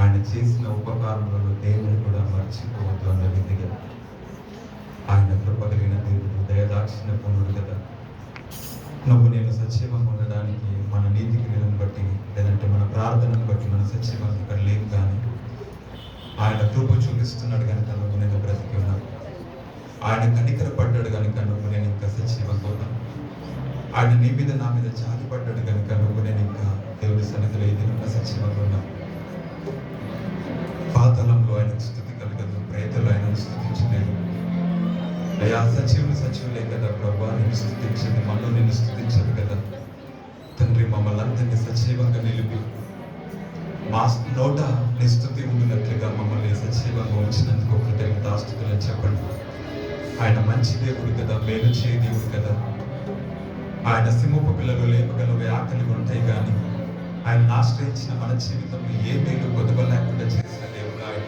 ఆయన చేసిన ఉపకారములను దేవుని కూడా మర్చిపోవద్దు అన్న రీతిగా ఆయన కృప కలిగిన దేవుడు, దయదాక్షిణ్య పూర్ణుడు కదా. నువ్వు నేను సజీవంగా ఉండడానికి మన నీతి క్రియలను బట్టి, లేదంటే మన ప్రార్థనను బట్టి మన సజీవంగా ఇక్కడ లేవు, కానీ ఆయన కృప చూపిస్తున్నాడు కనుక నువ్వు నేను బ్రతికి ఉన్నాను. ఆయన కనికర పడ్డాడు కనుక నువ్వు నేను ఇంకా సజీవంగా ఉన్నాను. ఆయన నీ మీద నా మీద జాలి పడ్డాడు కనుక నువ్వు నేను ఇంకా దేవుడి సన్నిధిలో ఏదైనా సజీవంగా ఉన్నాను. పాతాళంలో ఆయనకు స్థుతి కలగదు, ప్రేతలు ఆయనను స్థుతించలేదు. అయ్యా సజీవులే కదా ప్రభా, నేను స్థుతించింది మనలో నేను స్థుతించదు కదా తండ్రి. మమ్మల్ని అందరినీ సజీవంగా నిలిపి మా నోట నీ స్థుతి ఉండినట్లుగా మమ్మల్ని సజీవంగా ఉంచినందుకు కృతజ్ఞతాస్తుతులని చెప్పండి. ఆయన మంచి దేవుడు కదా, మేలు చేయ దేవుడు కదా. ఆయన సింహపు పిల్లలు లేపగలవే ఆకలిగా ఉంటాయి, కానీ ఆయన ఆశ్రయించిన మన జీవితంలో ఏ మేలు కొదవ లేకుండా చేసిన దేవుడు ఆయన.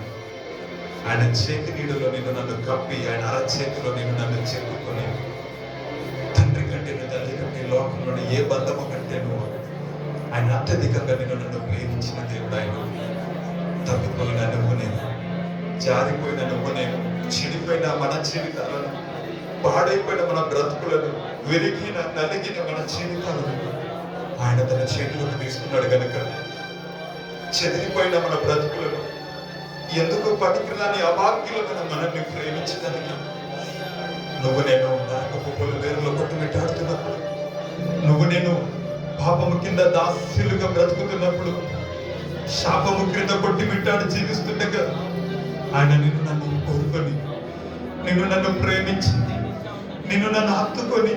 ఆయన చేతి నీడలో నేను నన్ను కప్పి, ఆయన అరచేతిలో నేను నన్ను చెప్పుకొని, తండ్రి కంటే తల్లి కంటే లోకంలోని ఏ బంధము కంటే నువ్వు ఆయన అత్యధికంగా నేను నన్ను ప్రేమించిన దేవుడు ఆయన. తప్పిపోయిన నువ్వు నేను, జారిపోయిన నువ్వు నేను, చెడిపోయిన మన జీవితాలను, పాడైపోయిన మన బ్రతుకులను, విరిగిన నలిగిన మన జీవితాలను ఆయన తన చేతిలోకి తీసుకున్నాడు కనుక చెదిరిపోయిన మన బ్రతుకులను, ఎందుకు పనికిరాని అభాగ్యులను మనల్ని ప్రేమించడానికి, నువ్వు నేను నరకపు పొలిమేరలో కొట్టుమిట్టాడుతున్నప్పుడు, నువ్వు నేను పాపము కింద దాస్యులుగా బ్రతుకుతున్నప్పుడు, శాపము క్రింద కొట్టుమిట్టాడు జీవిస్తుండగా ఆయన నిన్ను నన్ను కోరుకొని, నిన్ను నన్ను ప్రేమించి, నిన్ను నన్ను హత్తుకొని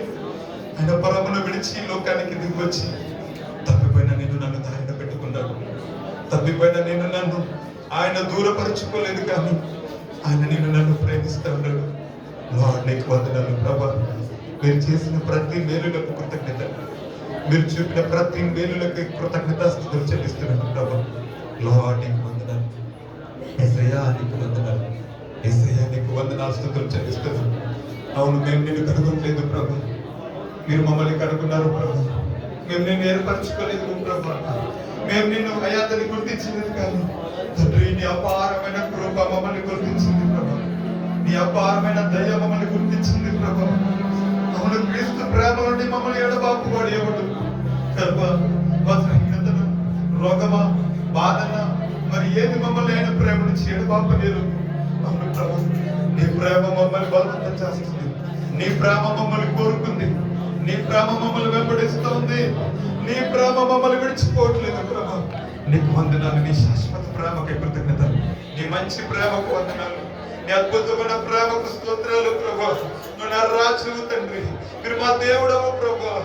ఆయన పరమును విడిచి లోకానికి దిగొచ్చి తప్పిపోయిన నిన్ను నన్ను దారిన పెట్టుకున్నాడు. తప్పిపోయిన నిన్ను నన్ను ఆయన దూరపరచుకోలేదు, కానీ ఆయన నిన్ను నన్ను ప్రేమిస్తూ ఉన్నాడు. లార్డ్ నీకు వందనాలు ప్రభా. మీరు చేసిన ప్రతి మేలులకు కృతజ్ఞత, మీరు చూపిన ప్రతి మేలులకు కృతజ్ఞతాస్తుతులు చెల్లిస్తున్నాను ప్రభా. లార్డ్ నీకు వందనాలు. యేసయ్యా నీకు వందనాలు. యేసయ్యా నీకు వందనాలు స్తుతులు చెల్లిస్తున్నాను. అవును, మేము నిన్ను కనుగొనలేదు ప్రభా, మీరు మమ్మల్ని కనుగొన్నారు ప్రభా. మేము నిన్ను ఏర్పరచుకోలేదు ప్రభా, మేము నిన్ను అయాతని గుర్తించినది కాదు తండ్రి. నీ అపారమైన కృప మమ్మల్ని గుర్తించింది ప్రభా, నీ అపారమైన దయ మమ్మల్ని గుర్తించింది ప్రభా. అవును, క్రీస్తు ప్రేమ నుండి మమ్మల్ని ఎడబాపు పడేవాడు వస్త్రహీనతను, రోగమా, బాధన, మరి ఏది మమ్మల్ని ఆయన ప్రేమ నుంచి ఎడబాపలేరు. అవును ప్రభా, నీ ప్రేమ మమ్మల్ని బలవంతం చేస్తుంది, నీ ప్రేమ మమ్మల్ని కోరుకుంది, నీ ప్రేమ మమ్మల్ని వెంబడిస్తుంది, నీ ప్రేమ మమ్మల్ని విడిచిపోవట్లేదు ప్రభా. నీకు వందనాలు. నీ శాశ్వత ప్రేమకి కృతజ్ఞత, నీ మంచి ప్రేమకు వందనాలు, నీ అద్భుతమైన ప్రేమకు స్తోత్రాలు ప్రభా. నువ్వు నా రాజు తండ్రి, మీరు మా దేవుడవు ప్రభా.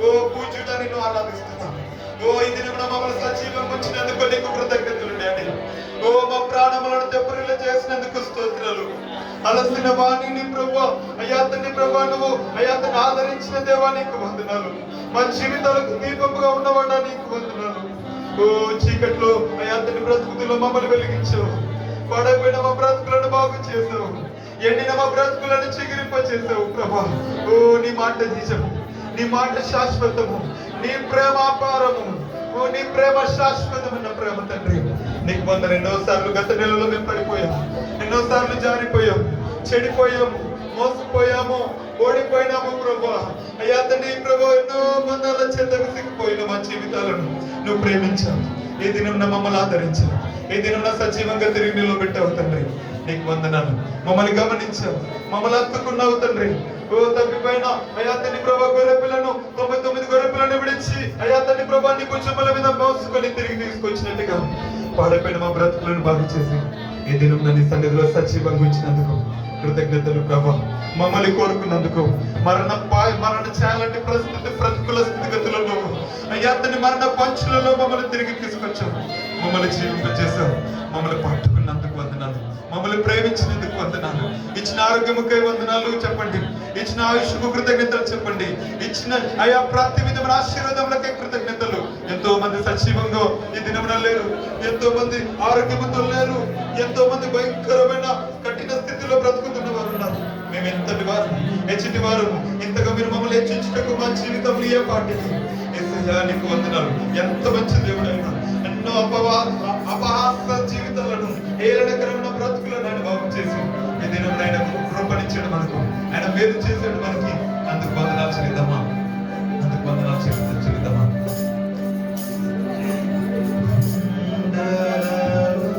ఓ పూజుడా నిన్ను ఆరాధిస్తున్నాను. ఓ ఇది మమ్మల్ని సజీవం వచ్చినందుకు నీకు కృతజ్ఞతలు డాడీ. ఓ మా ప్రాణములను దెబ్బరిల్లా చేసినందుకు స్తోత్రాలు. అలసిన వాణిని ప్రభా, అయ్యా తండ్రి ప్రభా, నువ్వు అయ్యా తను ఆదరించిన దేవా నీకు వందనాలు. మా జీవితాలకు దీపముగా ఉన్నవాడా నీకు వందనాలు. ఓ చీకట్లో అయ్యా తండ్రి బ్రతుకుతుల్లో మమ్మల్ని వెలిగించావు, పడైపోయిన మా బ్రతుకులను బాగు చేసావు, ఎండిన మా బ్రతుకులను చిగిరింప చేసావు ప్రభా. ఓ నీ మాట నిజము, నీ మాట శాశ్వతము, నీ ప్రేమ అపారము, ఓ నీ ప్రేమ శాశ్వతమైన ప్రేమ తండ్రి. నీకు వందన. ఎన్నోసార్లు గత నెలలో మేము పడిపోయాము, ఎన్నోసార్లు జారిపోయాం, చెడిపోయాము, మోసపోయాము, ఓడిపోయినాము ప్రభా. అయ్యా తండ్రి ప్రభా, ఎన్నో బంధాల చేత విసిగిపోయిన మా జీవితాలను నువ్వు ప్రేమించావు. ఏ దినం మమ్మల్ని ఆదరించావు, ఏ దినం సజీవంగా తిరిగి నిలబెట్టావు తండ్రి. నీకు వందనాలు. మమ్మల్ని గమనించావు, మమ్మల్ని హత్తుకున్నావు తండ్రి. ఓ తప్పిపోయిన అయ్యా తండ్రి ప్రభా గొర్రె పిల్లను, 99 గొర్రె పిల్లను విడిచి అయ్యా తండ్రి ప్రభా నీ భుజముల మీద మోసుకొని తిరిగి తీసుకొచ్చినట్టుగా పాడైపోయిన మా బ్రతుకులను బాగు చేసి ఈ దినం నీ సన్నిధిలో సజీవంగా ఉంచినందుకు కృతజ్ఞతలు ప్రభా. మమ్మల్ని కోరుకున్నందుకు, మరణ చేయాలంటే ప్రతికూల స్థితిగతులలో అయ్యా తండ్రి మరణ పంచులలో మమ్మల్ని తిరిగి తీసుకొచ్చావు, మమ్మల్ని జీవింపజేశావు, మమ్మల్ని పట్టుకున్నందుకు వందనాలు, మమ్మల్ని ప్రేమించినందుకు వందనాలు, ఇచ్చిన ఆరోగ్యముకై వందనాలు చెప్పండి, ఇచ్చిన ఆయుష్కు కృతజ్ఞతలు చెప్పండి, ఇచ్చిన అయా ప్రతి విధమైన ఆశీర్వాదములకై కృతజ్ఞతలు. ఎంతో మంది సజీవంగా ఈ దినమున లేరు, ఎంతో మంది ఆరోగ్యముతో లేరు, ఎంతో మంది భయంకరమైన కఠిన స్థితిలో బ్రతుకుతున్న వారు ఉన్నారు. మేము ఎంతటి వారు, హెచ్చటి వారు, ఇంతగా మీరు మమ్మల్ని హెచ్చించుటకు మా జీవితంలో ఏ పాటిది. యేసయ్యా నీకు వందనాలు. ఎంత మంచి దేవుడైనా, ఎన్నో అపహాస చేసి ఈ దినం ఆయన కృపణించాడు మనకు, ఆయన మేలు చేశాడు మనకి. అందుకు వందనాలు చెల్లిద్దామా, అందుకు వందనాలు చెల్లిద్దామా. కొండలలో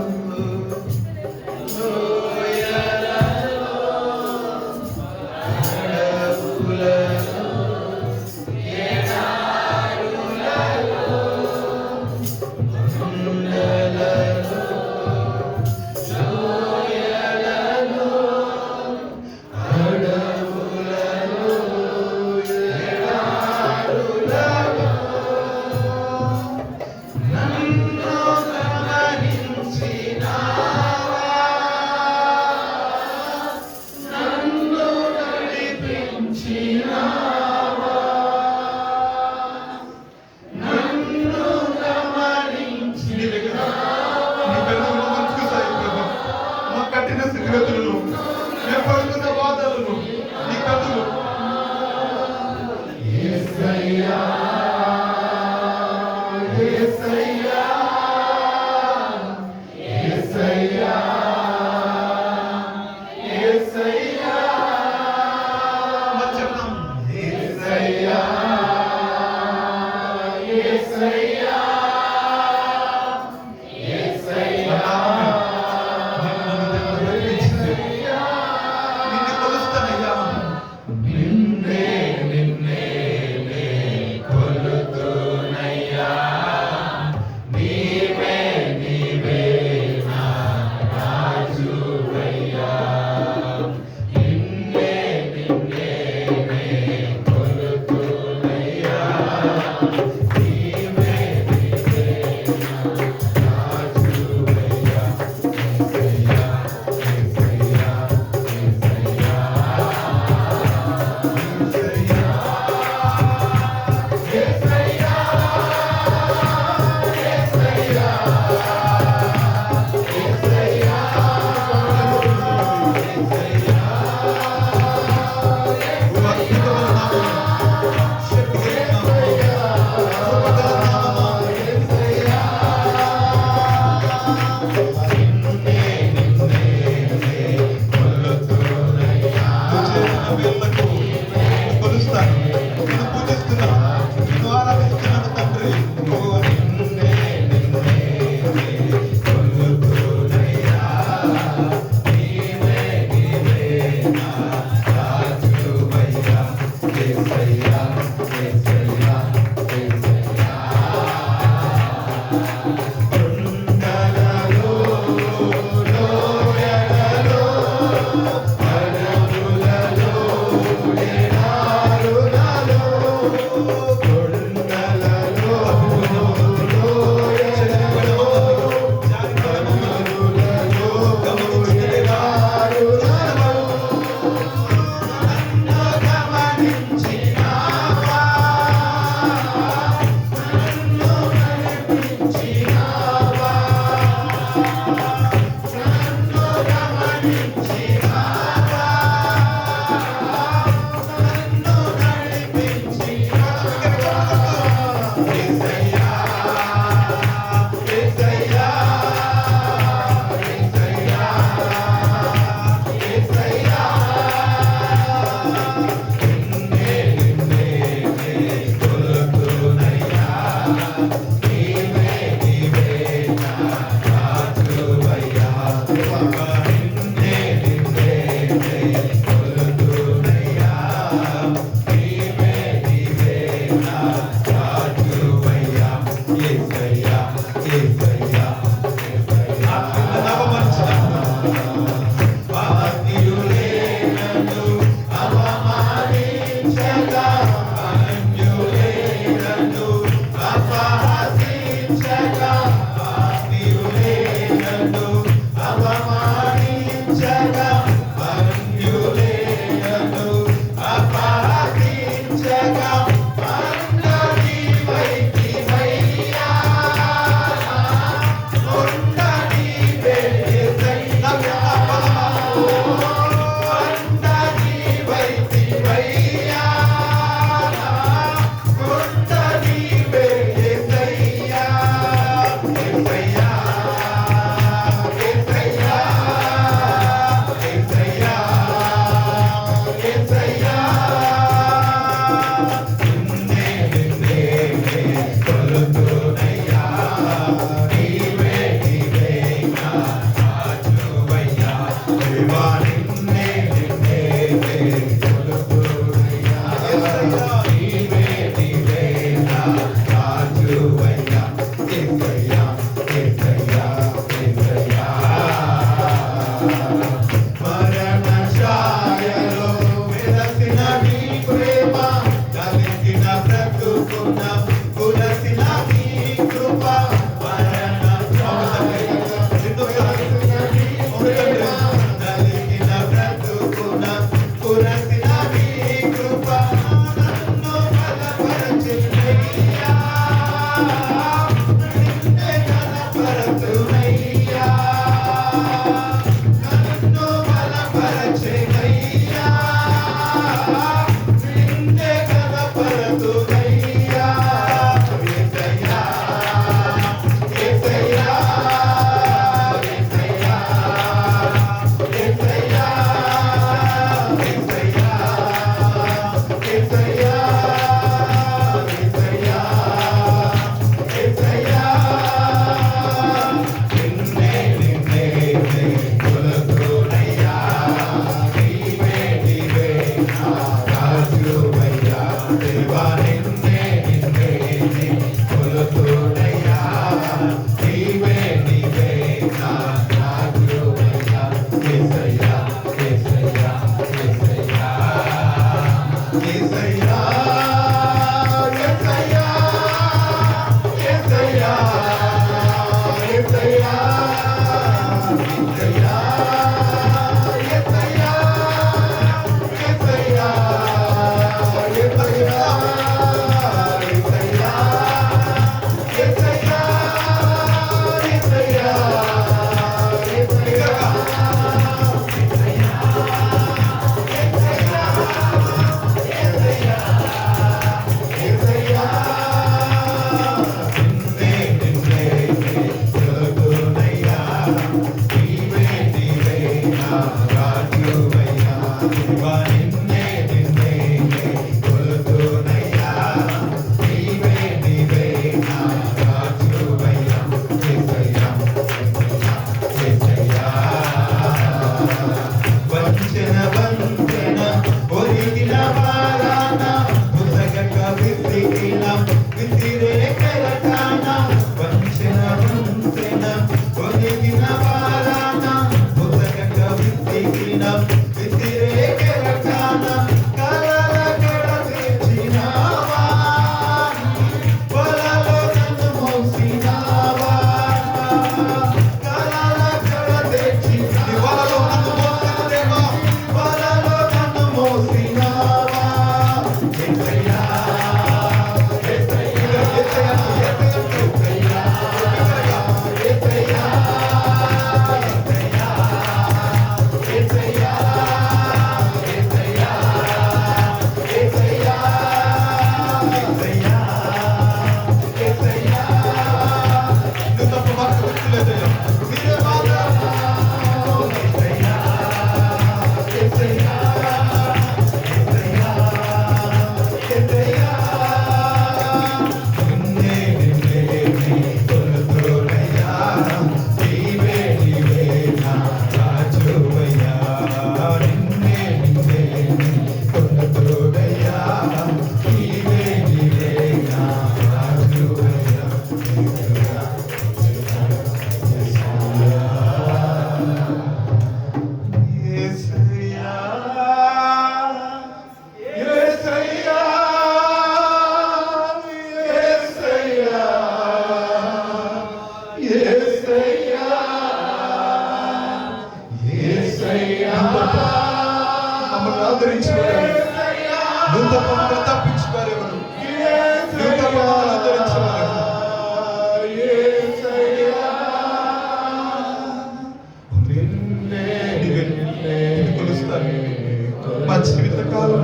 జీవిత కాలం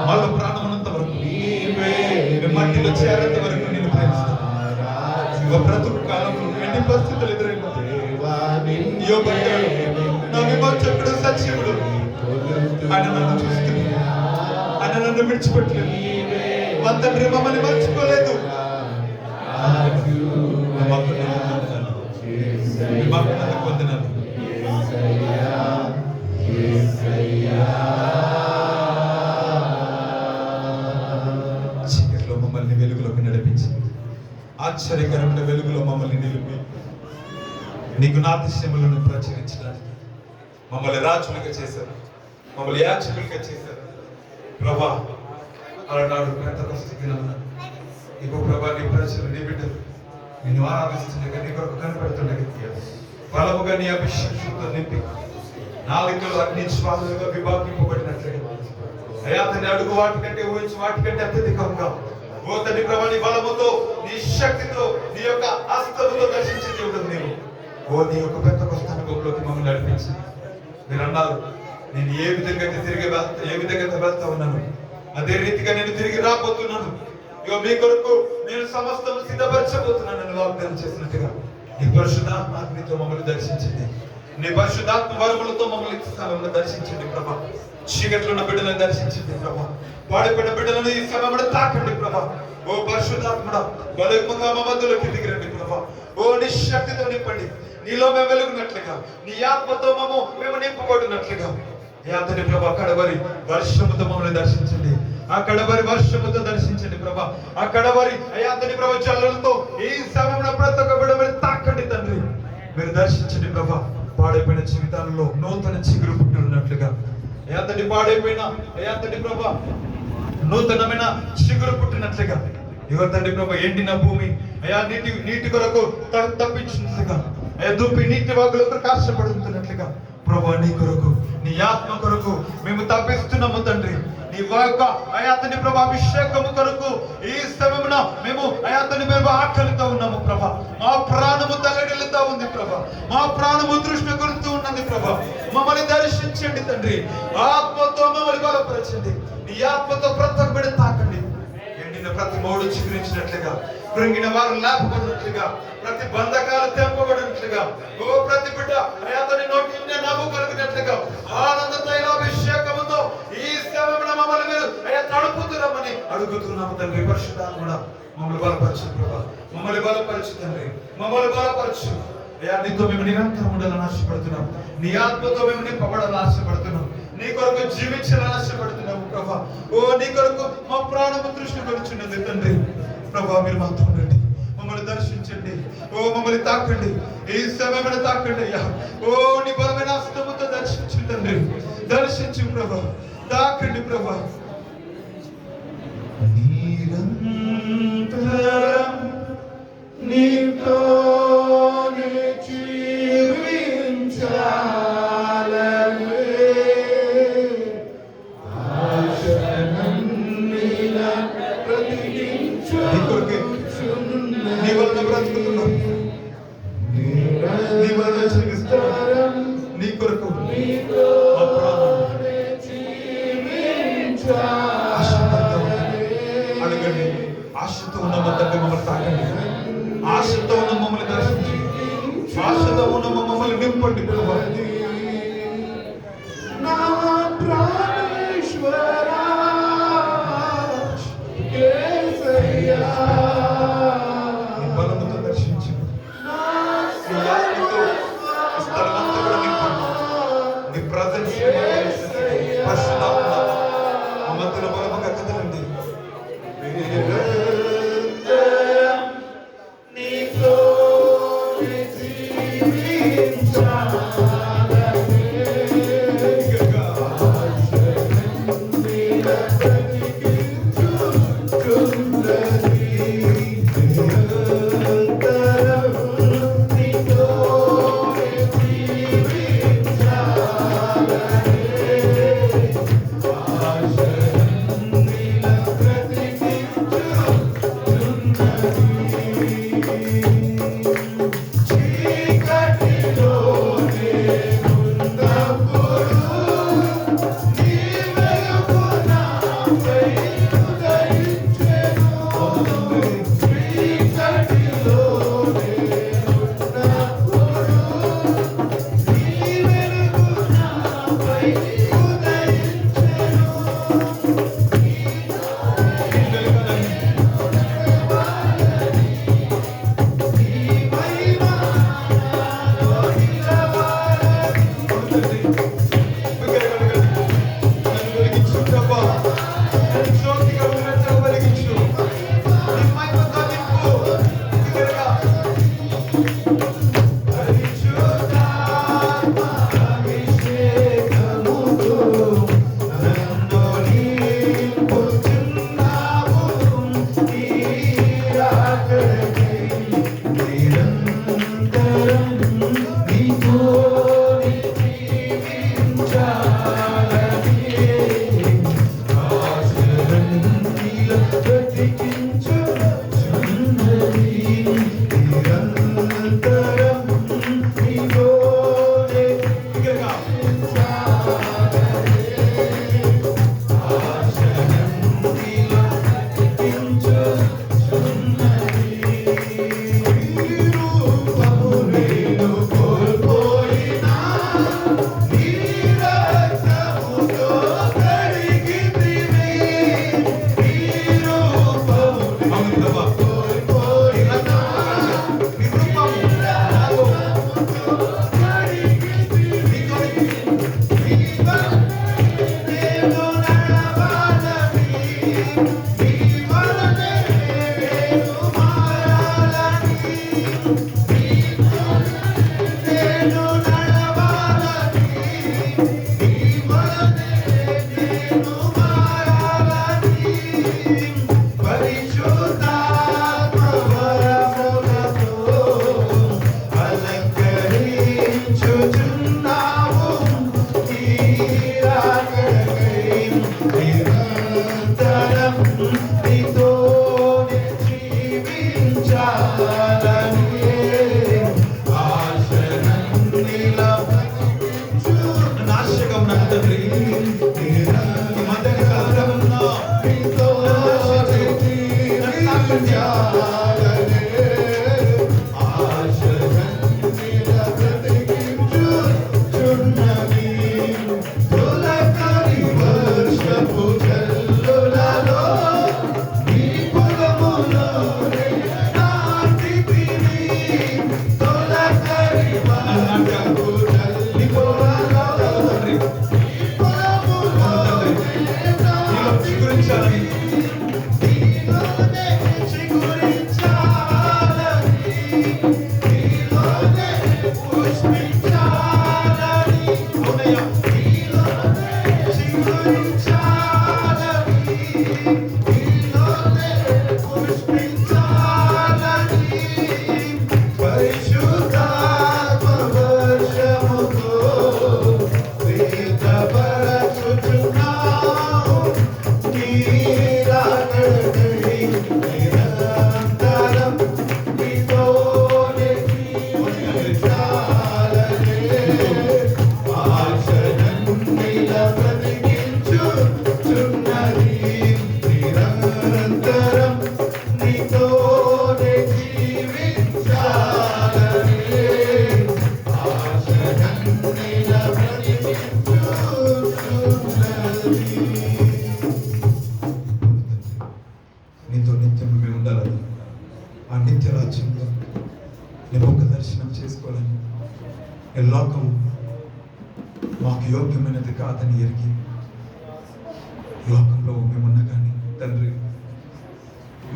వాళ్ళ ప్రాణమునంత వరకు మట్టిలో చేరేంత వరకు నేను ప్రేమిస్తాను. బ్రతుకు కాలంలో ఎన్ని పరిస్థితులు ఎదురైనా నా విమోచకుడు సజీవుడు, ఆయన నన్ను చూస్తున్నాడు, ఆయన నన్ను విడిచిపెట్టలేదు. మా తండ్రి మమ్మల్ని మర్చిపోలేదు. వందనాలు. చీకటిలో మమ్మల్ని వెలుగులోకి నడిపించి ఆశ్చర్యకరమైన వెలుగులో మమ్మల్ని నిలిపి నీకు నాతిశయములను ప్రచురించడానికి మమ్మల్ని రాజులుగా చేశారు, మమ్మల్ని యాజకులుగా చేశారు. ప్రభా అలనాడు పెంతెకొస్తే దినాన నీకు ప్రభా నీ ప్రజలు నీ బిడ్డలు నిన్ను ఆరాధిస్తుండగా నీ కొరకు కనపడుతుండగా బలముగా నీ అభిషేకంతో నింపి నాలుకలు అగ్ని జ్వాలలుగా విభాగింపబడినట్లుగా అయ్యా తండ్రి అడుగు వాటికంటే ఊహించి వాటికంటే అత్యధికంగా ఓ తండ్రి ప్రభా నీ బలముతో నీ శక్తితో నీ యొక్క హస్తముతో దర్శించే దేవుడు నీవు. ఓ నీ యొక్క పెంతెకొస్తే అనుభవంలోకి మమ్మల్ని నడిపించి మీరు అన్నారు నేను ఏ విధంగా వెళ్తా ఉన్నాను అదే రీతిగా నేను తిరిగి రాబోతున్నాను. ఇక మీ కొరకు నేను సమస్తం సిద్ధపరచబోతున్నాను వాగ్దానం చేసినట్టుగా నీ పరిశుద్ధాత్మతో మమ్మల్ని దర్శించండి. నీ పరిశుద్ధాత్మ వరములతో మమ్మల్ని స్థలంలో దర్శించండి ప్రభా. చీకట్లో ఉన్న బిడ్డలను దర్శించండి ప్రభా. పాడిపడిన బిడ్డలను ఈ సమయంలో తాకండి ప్రభా. ఓ పరిశుద్ధాత్మడా బలముగా మా మధ్యలోకి దిగిరండి ప్రభా. ఓ నీ శక్తితో నింపండి. నీలో మేము వెలుగునట్లుగా నీ ఆత్మతో మేము నింపబడినట్లుగా యాతని ప్రభా కడవరి వర్షముతో మమ్మల్ని దర్శించండి. ఆ కడవరి వర్షముతో దర్శించండి ప్రభా. ఆ కడవరి అయాతని ప్రభా జల్లులతో ఈ సమయంలో ప్రతి ఒక్క బిడ్డని తాకండి తండ్రి. మీరు దర్శించండి ప్రభా. పాడైపోయిన జీవితాలలో నూతన చిగురు పుట్టినట్లుగా అయాతని పాడైపోయిన అయాతని ప్రభా నూతనమైన చిగురు పుట్టినట్లుగా ఇగో తండ్రి ప్రభా ఎండిన భూమి అయా నీటి కొరకు తప్పించినట్లుగా అయా దుప్పి నీటి వాగులకు కాశపడుతున్నట్లుగా ప్రభా నీ కొరకు నీ ఆత్మ కొరకు మేము తప్పిస్తున్నాము తండ్రి. నీ యొక్క అయాతని ప్రభా అభిషేకము కొరకు ఈ సమయమున మేము అయాతని ప్రభా ఆకలితో ఉన్నాము ప్రభా. మా ప్రాణము తల్లడిల్లుతా ఉంది ప్రభా. మా ప్రాణము తృష్ణ కొడుతూ ఉన్నది ప్రభా. మమ్మల్ని దర్శించండి తండ్రి. ఆత్మతో మమ్మల్ని బలపరచండి. నీ ఆత్మతో ప్రతి ఒక్క బిడ్డ తాకండి. ఎండిన ప్రతి మోడు చిగురించినట్లుగా, కృంగిన వారు లేపబడినట్లుగా, ప్రతి బంధకాలు తెంపబడినట్లుగా, ఓ ప్రతి బిడ్డ అతని నోటి నవ్వు కలిగినట్లుగా ఆనంద తైలాభిషేకముతో ఈ సమయంలో మమ్మల్ని మీరు తడుపుతున్నామని అడుగుతున్నాము తండ్రి. పరిశుద్ధాత్మడా మమ్మల్ని బలపరచు ప్రభా. మమ్మల్ని బలపరచు తండ్రి. మమ్మల్ని బలపరచు అయ్యా. నీతో మేము నిరంతరం ఉండాలని ఆశపడుతున్నాం. నీ ఆత్మతో మేము నింపబడాలని ఆశపడుతున్నాం. నీ కొరకు జీవించాలని ఆశపడుతున్నాము ప్రభా. ఓ నీ కొరకు మా ప్రాణము దృష్టి కొలుచున్నది తండ్రి. ప్రభా మీరు మాతో ఉండండి. మమ్మల్ని దర్శించండి. ఓ మమ్మల్ని తాకండి. ఈ సమయమైన తాకండి అయ్యా. ఓ నీ బలమైన హస్తముతో దర్శించు తండ్రి. దర్శించు ప్రభా. తాకండి ప్రభా. నిరంతరం నీతోనే జీవించాలనే ఆశనన్నిలా ప్రతిదించు. నీ వలన బ్రతుకుతున్నాం. నీ వలన జీవిస్తాం. నీ కొరకు అడగండి. ఆశతో ఉన్న తండ్రి మమ్మల్ని తాకండి. ఆశతో ఉన్న మమ్మల్ని దర్శించండి. ఆశతో ఉన్న మమ్మల్ని నింపండి ప్రభా. నా ప్రాణేశ్వరా యేసయ్యా నీ బలముతో దర్శించు. నీ ఆత్మతో స్థలమంతా కూడా నింపండి. నీ ప్రజెన్స్ పరిశుద్ధాత్మ మా మధ్యలో బలముగా కదలండి. నీతో జీవించాలి. ఈ లోకం మాకు యోగ్యమైనది కాదని ఎరిగి లోకంలో మేమున్నా కానీ తండ్రి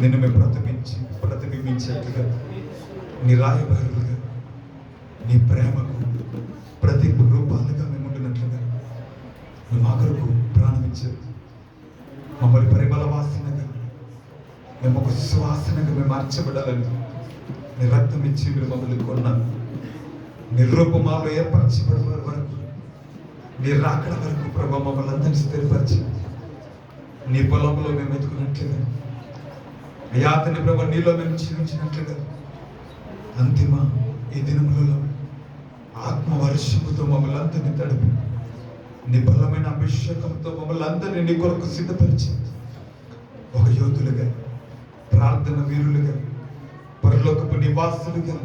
నిన్ను మేము ప్రతిబింబించేట్లుగా నీ రాయబారులుగా నీ ప్రేమకు ప్రతి రూపాలుగా మేము ఉండినట్లుగా నువ్వు మా కొరకు ప్రాణం ఇచ్చావు. మమ్మల్ని పరిమళ వాసనగా మేము ఒక సువాసనగా మేము మార్చబడాలని నీ రక్తం ఇచ్చి మీరు మమ్మల్ని కొన్నాను. నీ రూపమాలో ఏర్పరచబడే వరకు నీ రాకడ వరకు ప్రభు మమ్మల్ని అందరినీ స్థిరపరిచి నీ పొలంలో మేము ఎదుగునట్లుగా యాతని ప్రభు నీలో మేము జీవించినట్లుగా అంతిమ ఈ దినములలో ఆత్మ వర్షముతో మమ్మల్ని అందరినీ తడిపి నీ బలమైన అభిషేకంతో మమ్మల్ని అందరినీ నీ కొరకు సిద్ధపరిచి ఒక యోధులుగా, ప్రార్థన వీరులుగా, పరలోకపు నివాసులుగా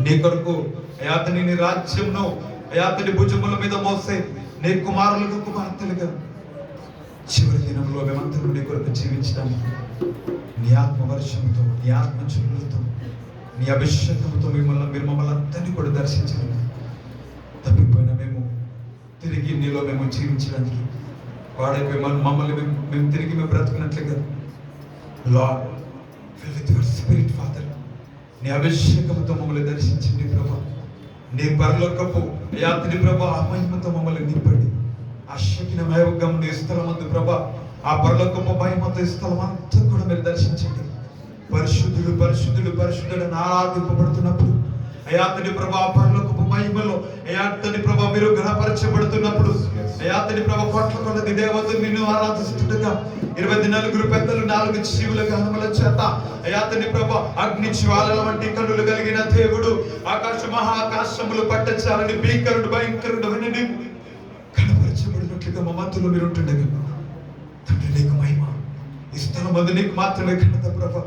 నీ కొరకు అయాతని నీ రాజ్యంను అయాతని భుజముల మీద మోసే నీ కుమారులుగా, కుమార్తెలుగా చివరి దినంలో మేమందరూ నీ కొరకు జీవించడానికి నీ ఆత్మ వర్షంతో, నీ ఆత్మ చురులతో, నీ అభిషేకంతో మీరు మమ్మల్ని అందరినీ కూడా దర్శించండి. తప్పిపోయిన మేము తిరిగి నీలో మేము జీవించడానికి వాడైపోయి మమ్మల్ని మేము తిరిగి మేము బ్రతుకున్నట్లుగా lord fill with your spirit father, నీ అభిషేకంతో మమ్మల్ని దర్శించండి ప్రభా. నీ పరలోకపు యాత్రి ప్రభా ఆ మహిమతో మమ్మల్ని నింపండి. ఆ శక్తిని మయోగం నీ స్థలం అందు ప్రభా, ఆ పరలోకపు మహిమతో ఈ స్థలం అంతా కూడా మీరు దర్శించండి. పరిశుద్ధుడు పరిశుద్ధుడు పరిశుద్ధుడు ఆరాధింపబడుతున్నప్పుడు అయాతని ప్రభా పరలోకపు మహిమలో అయాతని ప్రభా మీరు గ్రహపరచబడుతున్నప్పుడు అయాతని ప్రభా కోట్ల కొలది దేవతలు నిన్ను ఆరాధిస్తుండగా 24 పెద్దలు 4 జీవుల గణముల చేత అయాతని ప్రభా అగ్ని జ్వాలల వంటి కన్నులు కలిగిన దేవుడు ఆకాశ మహాకాశములు పట్టచాలని భీకరుడు భయంకరుడు అని కనపరచబడినట్లుగా మా మధ్యలో మీరు ఉంటుండగా తండ్రి నీకు మహిమ ఈ స్థలం మందు నీకు మాత్రమే ఘనత ప్రభా.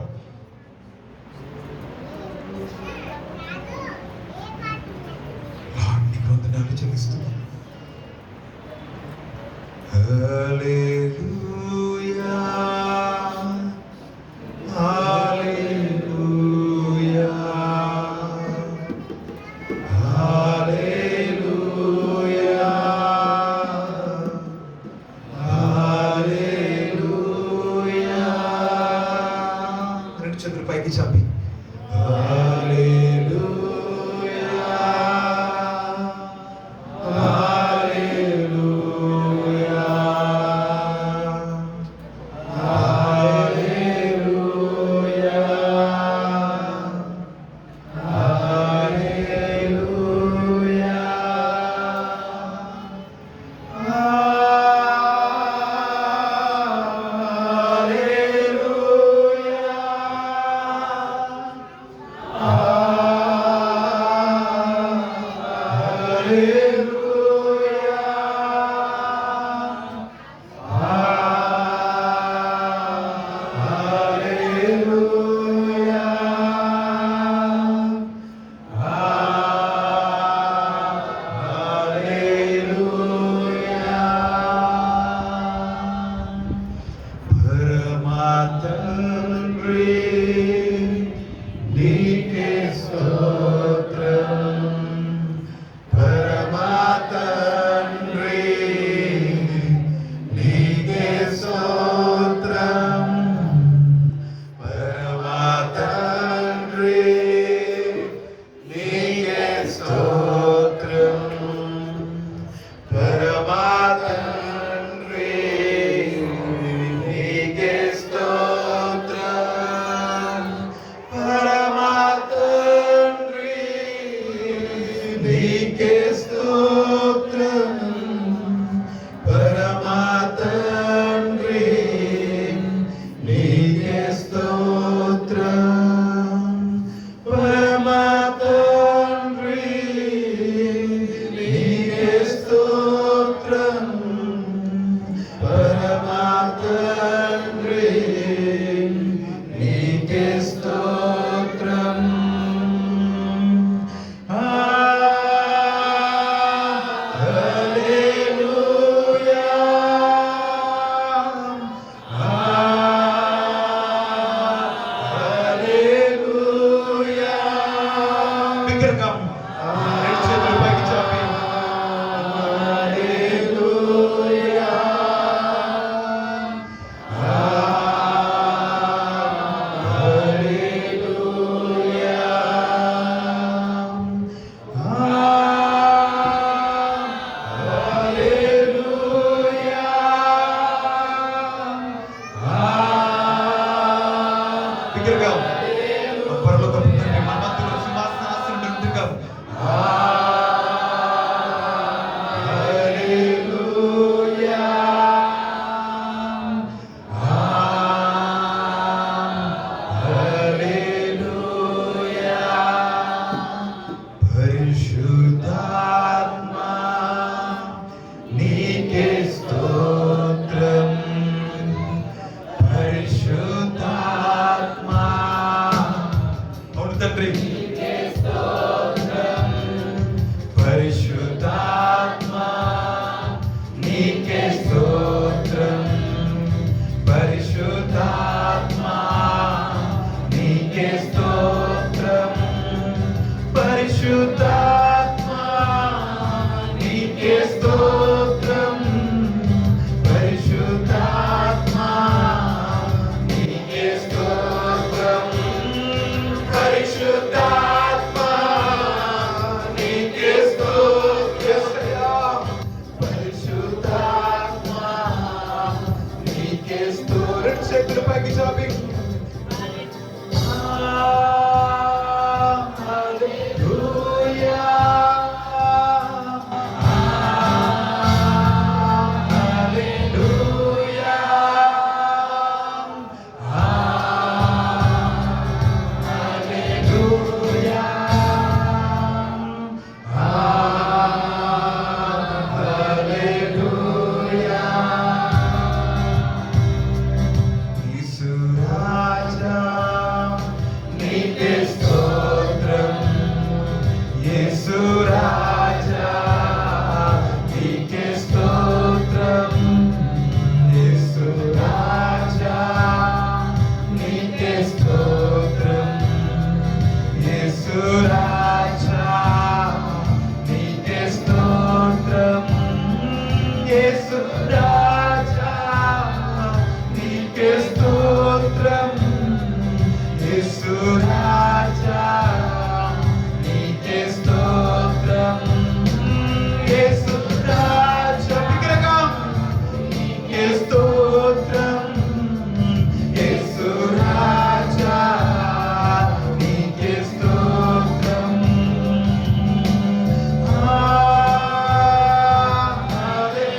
వందనాలు చెల్లిస్తున్నాను. హల్లెలూయా హల్లెలూయా హల్లెలూయా హల్లెలూయా. రెండు చేతులు పైకి చాపి యేసు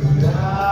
రాజా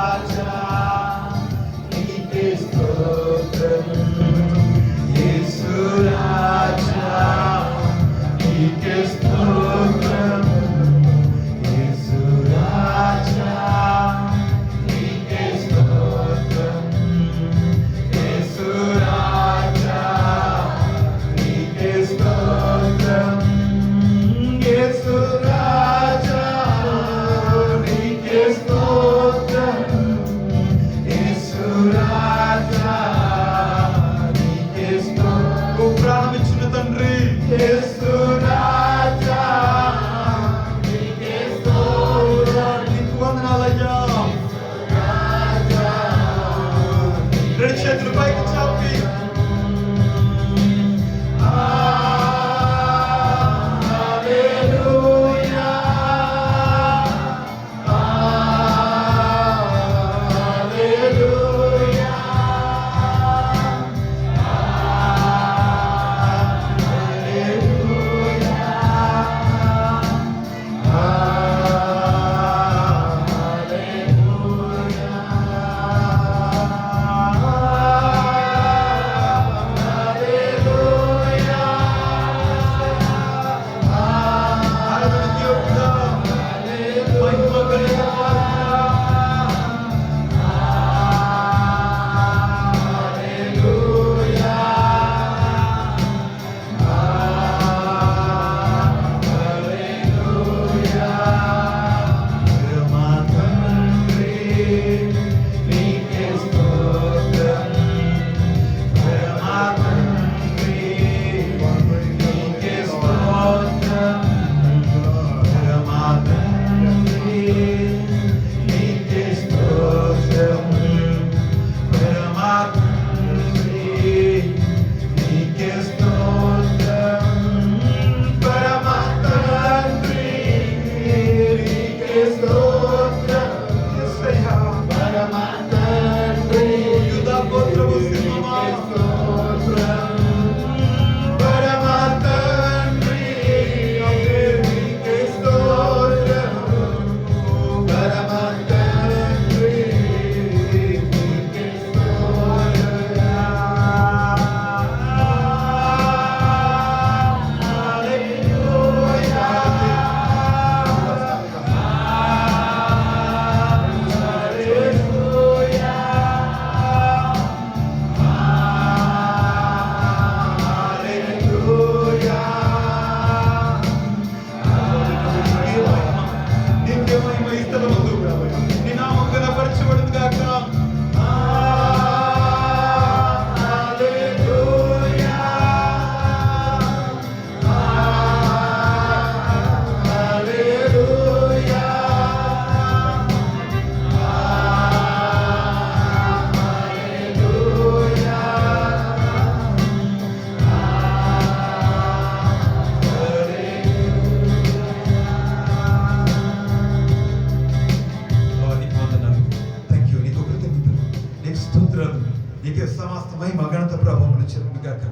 బలపరిచిన గాక.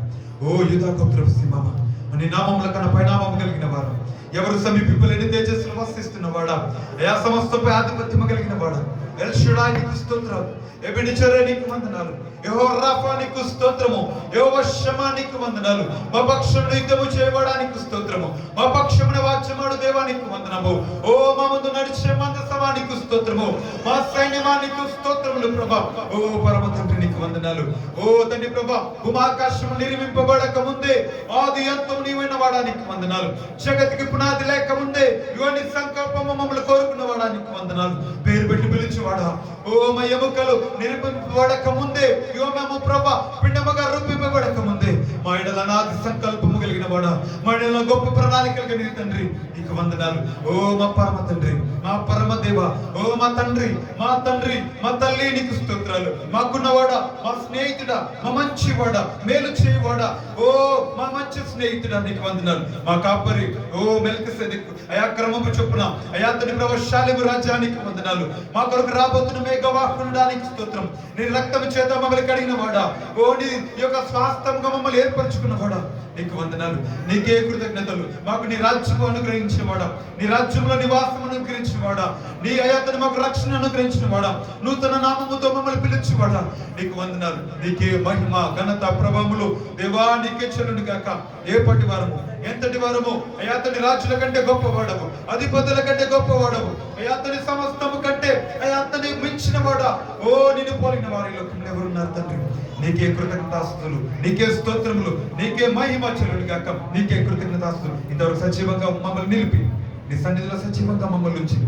ఓ యూదా గోత్రపు సింహమా, నీ నామముల కన్నా పరిణామం కలిగిన వారు, ఎవరు సమీపింపలేని తేజస్సును వసిస్తున్న వాడా, అయా సమస్తపై ఆధిపత్యము కలిగిన వాడా, ఎల్ షడాయి నీకు స్తోత్రాలు, ఎబెనిజరే నీకు వందనాలు, యెహోవా రాఫా నీకు స్తోత్రము, యెహోవా షమ్మా నీకు వందనాలు, మా పక్షమును యుద్ధము చేయడానికి స్తోత్రము, మా పక్షమున వాచ్యమాడు దేవా నీకు వందనము, ఓ మా ముందు నడిచే మందసమా నీకు స్తోత్రము, మా సైన్యమా నీకు స్తోత్రములు ప్రభా. ఓ పరమ తండ్రి నీకు వందనాలు. ఓ తండ్రి ప్రభా, భూమాకాశము నిర్మింపబడక ముందే ఆది అంతం నీవైన వాడా నీకు వందనాలు. జగతికి పునాది లేక ముందే యువని సంకల్పము మమ్మల్ని కోరుకున్న వాడా నీకు వందనాలు. పేరు పెట్టి పిలిచేవాడా, ఓ మా ఎముకలు నిర్మింపబడక ముందే యోమము ప్రభా పిండముగా రూపింపబడక ముందే మా ఎడల నాది సంకల్పము కలిగిన వాడా, మా ఎడల గొప్ప ప్రణాళిక కలిగిన తండ్రి నీకు వందనాలు. ఓ మా పరమ తండ్రి, మా పరమ దేవ, ఓ మా తండ్రి, మా తండ్రి, మా తల్లి నీకు స్తోత్రాలు. మాకున్నవాడా, మా స్నేహితుడా, మా మంచివాడా, మేలు చేయవాడా, ఓ మా మంచి స్నేహితుడా నీకు వందనాలు. మా కాపరి ఓ మెల్కిసెదెకు అయా క్రమము చొప్పున అయా తండ్రి ప్రభు శాలేము రాజ్యానికి వందనాలు. మా కొరకు రాబోతున్న మేఘవాహనుడానికి స్తోత్రం. నీ రక్తము చేత మమ్మల్ని కడిగిన వాడా, ఓ నీ యొక్క స్వాస్థంగా మమ్మల్ని ఏర్పరచుకున్న వాడా నీకు వందనాలు. నీకే కృతజ్ఞతలు. మాకు నీ రాజ్యము అనుగ్రహించేవాడా, నీ రాజ్యంలో నివాసం అనుగ్రహించేవాడా, నీ అయాతను మాకు రక్షణ అనుగ్రహించిన వాడా, నూతన నామముతో మమ్మల్ని పిలిచేవాడా నీకు వందనాలు. నీకే మహిమ ఘనత ప్రభావములు దేవా నీకే చెల్లును గాక. ఏపటి వారము ఎంతటి వారము అయాతని రాజుల కంటే గొప్పవాడము, అధిపతుల కంటే గొప్పవాడము, అయాతని సమస్తము కంటే అయాతని మించిన వాడా, ఓ నిన్ను పోలిన వారి లోకంలో ఎవరున్నారు తండ్రి. నీకే కృతజ్ఞతాస్తులు, నీకే స్తోత్రములు, నీకే మహిమ చెల్లును గాక. నీకే కృతజ్ఞతాస్తులు. ఇంతవరకు సజీవంగా మమ్మల్ని నిలిపి నీ సన్నిధిలో సజీవంగా మమ్మల్ని ఉంచి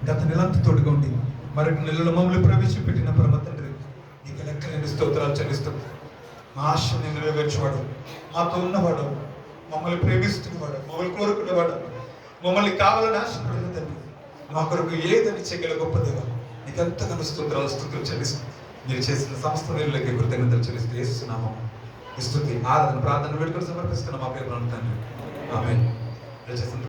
గత నెలంతా తోడుగా ఉండి మరొక నెలలో మమ్మల్ని ప్రవేశపెట్టిన పరమ తండ్రి నీకు లెక్కలేని స్తోత్రాలు చెల్లిస్తాం. మా ఆశని నెరవేర్చేవాడు, మాతో ఉన్నవాడు, మమ్మల్ని ప్రేమిస్తున్నవాడు, మమ్మల్ని కోరుకునేవాడు, మమ్మల్ని కావాలని ఆశపడిన తండ్రి, మా కొరకు ఏదని చెగల గొప్ప దేవ నీకు ఎంతగానో స్తోత్రాలు చెల్లిస్తాం. మీరు చేసిన సమస్త నీళ్ళకి కృతజ్ఞతలు చెల్లిస్తూ యేసునామం స్తుతి ఆరాధన ప్రార్థన వేడుకలు సమర్పిస్తున్నాం. మా పేరు తండ్రి ఆమేన్.